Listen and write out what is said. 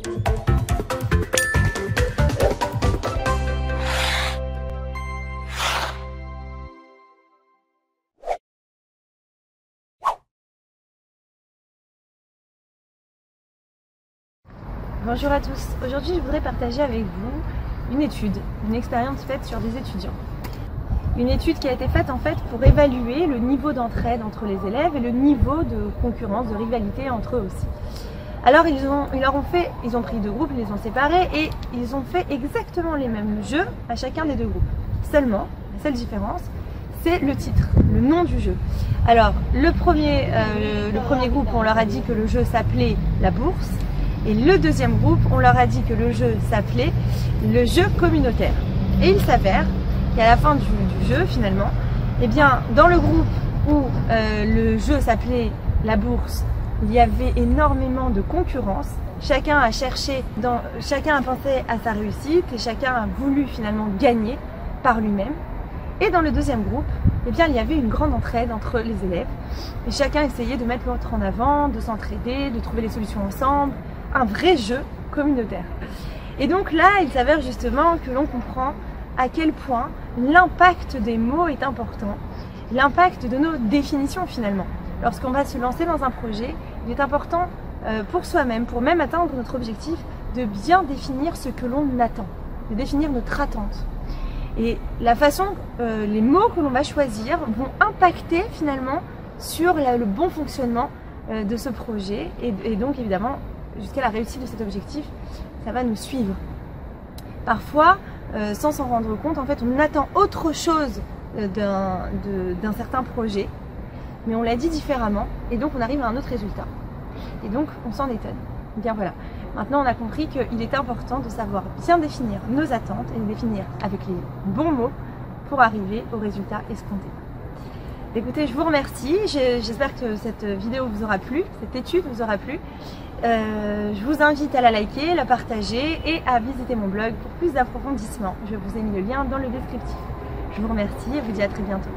Bonjour à tous, aujourd'hui je voudrais partager avec vous une étude, une expérience faite sur des étudiants. Une étude qui a été faite en fait pour évaluer le niveau d'entraide entre les élèves et le niveau de concurrence, de rivalité entre eux aussi. Alors ils ont pris deux groupes, ils les ont séparés et ils ont fait exactement les mêmes jeux à chacun des deux groupes. Seulement, la seule différence, c'est le titre, le nom du jeu. Alors le premier groupe, on leur a dit que le jeu s'appelait La Bourse. Et le deuxième groupe, on leur a dit que le jeu s'appelait le jeu communautaire. Et il s'avère qu'à la fin du jeu, finalement, eh bien, dans le groupe où le jeu s'appelait La Bourse, il y avait énormément de concurrence. Chacun a pensé à sa réussite et chacun a voulu finalement gagner par lui-même. Et dans le deuxième groupe, eh bien, il y avait une grande entraide entre les élèves. Et chacun essayait de mettre l'autre en avant, de s'entraider, de trouver les solutions ensemble. Un vrai jeu communautaire. Et donc là, il s'avère justement que l'on comprend à quel point l'impact des mots est important, l'impact de nos définitions finalement. Lorsqu'on va se lancer dans un projet, il est important pour soi-même, pour même atteindre notre objectif, de bien définir ce que l'on attend, de définir notre attente. Et la façon, les mots que l'on va choisir vont impacter finalement sur le bon fonctionnement de ce projet et donc évidemment jusqu'à la réussite de cet objectif, ça va nous suivre. Parfois, sans s'en rendre compte, en fait, on attend autre chose d'un certain projet, mais on l'a dit différemment, et donc on arrive à un autre résultat. Et donc, on s'en étonne. Bien voilà. Maintenant, on a compris qu'il est important de savoir bien définir nos attentes et les définir avec les bons mots pour arriver au résultat escompté. Écoutez, je vous remercie, j'espère que cette vidéo vous aura plu, cette étude vous aura plu. Je vous invite à la liker, la partager et à visiter mon blog pour plus d'approfondissement. Je vous ai mis le lien dans le descriptif. Je vous remercie et vous dis à très bientôt.